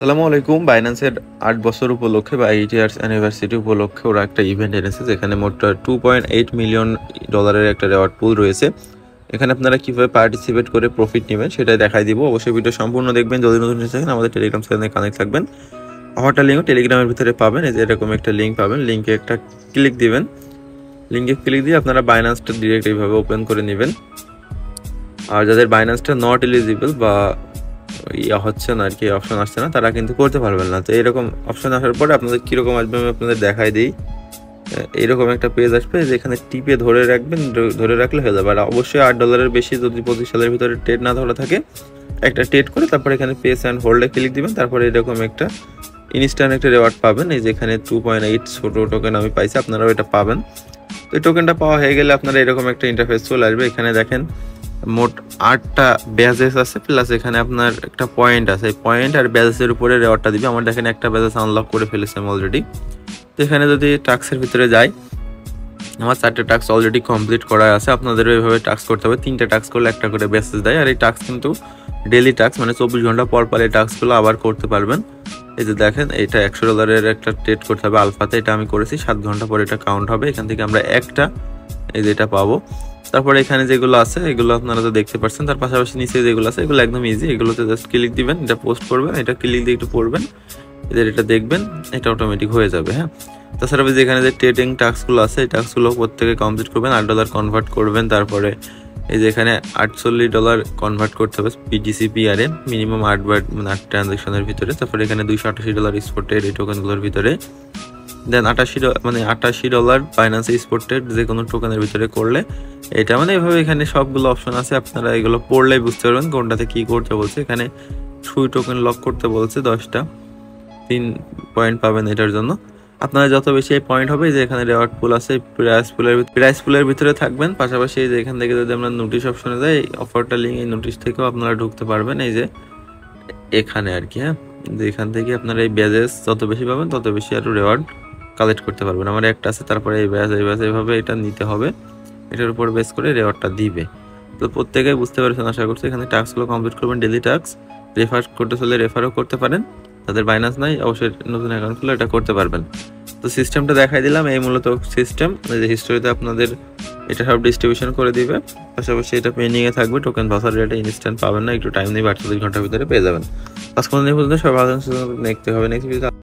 আসসালামু আলাইকুম। বাইন্যান্সের ৮ বছর উপলক্ষে বা 8 ইয়ার্স অ্যানিভার্সারি উপলক্ষে ওরা একটা ইভেন্ট এনেছে যেখানে মোট $2.8 মিলিয়ন একটা রেওয়ার্ড পুল রয়েছে। এখানে আপনারা কিভাবে পার্টিসিপেট করে প্রফিট নেবেন সেটাই দেখাই দিব। অবশ্যই ভিডিও সম্পূর্ণ দেখবেন। যদি নতুন এসে থাকেন আমাদের টেলিগ্রাম চ্যানেলে কানেক্ট থাকবেন। আমারটা লিঙ্ক টেলিগ্রামের ভিতরে পাবেন। এই যে এরকম একটা লিঙ্ক পাবেন, লিঙ্কে একটা ক্লিক দিবেন। লিঙ্কে ক্লিক দিয়ে আপনারা বাইন্যান্সটা ডিরেক্ট এইভাবে ওপেন করে নেবেন। আর যাদের বাইন্যান্সটা নট এলিজিবল বা হচ্ছে না আর কি, অপশন আসছে না, তারা কিন্তু করতে পারবেন না। তো এরকম অপশন আসার পরে আপনাদের কীরকম আসবে আমি আপনাদের দেখাই দিই। এইরকম একটা পেজ আসবে, যেখানে টিপে ধরে রাখবেন, ধরে রাখলে হয়ে যাবে। আর অবশ্যই $8 বেশি যদি 25 সালের ভিতরে ট্রেড না ধরা থাকে, একটা ট্রেড করে তারপরে এখানে পেস অ্যান্ড হোল্ডে ক্লিক দিবেন। তারপরে এরকম একটা ইনস্ট্যান্ট একটা রেওয়ার্ড পাবেন। এই যেখানে 2.8 ছোট টোকেন আমি পাইছি, আপনারাও এটা পাবেন। তো এই টোকেনটা পাওয়া হয়ে গেলে আপনারা এরকম একটা ইন্টারফেস চলে আসবে। এখানে দেখেন মোট 8টা ব্যাজেস আছে, প্লাস এখানে আপনার একটা পয়েন্ট আছে। পয়েন্ট আর ব্যাজেসের উপরে রেওয়ার্ডটা দিবে। আমার দেখেন একটা ব্যাজেস আনলক করে ফেলেছি আমি অলরেডি। তো এখানে যদি টাস্কের ভিতরে যাই, আমার 4টে টাস্ক অলরেডি কমপ্লিট করা আছে। আপনাদের এইভাবে টাস্ক করতে হবে। 3টে টাস্ক করলে একটা করে ব্যাসেস দেয়। আর এই টাস্ক কিন্তু ডেলি টাস্ক, মানে 24 ঘন্টা পর পর এই টাস্কগুলো আবার করতে পারবেন। এই যে দেখেন, এটা $100 একটা ট্রেড করতে হবে আলফাতে। এটা আমি করেছি, 7 ঘন্টা পরে এটা কাউন্ট হবে। এখান থেকে আমরা একটা এই যে এটা পাবো। তারপরে এখানে যেগুলো আছে এগুলো আপনারা তো দেখতে পাচ্ছেন। তার পাশাপাশি নিচে যেগুলো আছে এগুলো একদম ইজি। এগুলোতে জাস্ট ক্লিক দিবেন, এটা পোস্ট করবেন, এটা ক্লিক দিয়ে একটু পড়বেন, এদের এটা দেখবেন, এটা অটোমেটিক হয়ে যাবে। হ্যাঁ, তাছাড়া যেখানে যে ট্রেডিং টাস্কগুলো আছে এই টাস্কগুলো প্রত্যেকে কমপ্লিট করবেন। $8 কনভার্ট করবেন। তারপরে এই যে এখানে $48 কনভার্ট করতে হবে PTC/PR এ, মিনিমাম 8 মানে 8 ট্রানজাকশনের ভিতরে। তারপরে এখানে $288 স্পটের এই টোকেনগুলোর ভিতরে। দেন $88 বাইন্যান্স স্পটেড যে কোনো টোকেনের ভিতরে করলে এটা, মানে এভাবে এখানে সবগুলো অপশন আছে। আপনারা এগুলো পড়লেই বুঝতে পারবেন কোনটাতে কি করতে বলছে। এখানে সুই টোকেন লক করতে বলছে 10টা, 3 পয়েন্ট পাবেন এটার জন্য। আপনারা যত বেশি এই পয়েন্ট হবে, যে এখানে রেওয়ার্ড পুল আছে, প্রাইস পুলের ভিতরে থাকবেন। পাশাপাশি এই যে এখান থেকে যদি আমরা নোটিশ অপশনে যাই, অফারটা লিঙ্ক, এই নোটিশ থেকেও আপনারা ঢুকতে পারবেন। এই যে এখানে আর কি। হ্যাঁ, যে এখান থেকে আপনারা এই ব্যাজেস যত বেশি পাবেন তত বেশি আরও রেওয়ার্ড কালেক্ট করতে পারবেন। আমার একটা আছে, তারপরে এই ব্যাস এইভাবে এটা নিতে হবে। এটার উপর বেস করে রেওয়ার্ডটা দিবে। তো প্রত্যেকেই বুঝতে পারছেন আশা করছি। এখানে টাস্কগুলো কমপ্লিট করবেন, ডেলি টাস্ক। রেফার করতে চলে রেফারও করতে পারেন। তাদের বাইন্যান্স নাই, অবশ্যই নতুন অ্যাকাউন্ট খুলে এটা করতে পারবেন। তো সিস্টেমটা দেখাই দিলাম, এই মূলত সিস্টেম। যে হিস্টোরিতে আপনাদের এটা সব ডিস্ট্রিবিউশন করে দিবে। পাশাপাশি এটা পেন্ডিংয়ে থাকবে। টোকেন ভাসার রেটে ইনস্ট্যান্ট পাবেন না, একটু টাইম নিয়ে 48 ঘন্টার ভিতরে পেয়ে যাবেন। আজকে পর্যন্ত সবাই ভালো থাকবেন, দেখতে হবে নেক্সট ভিডিও।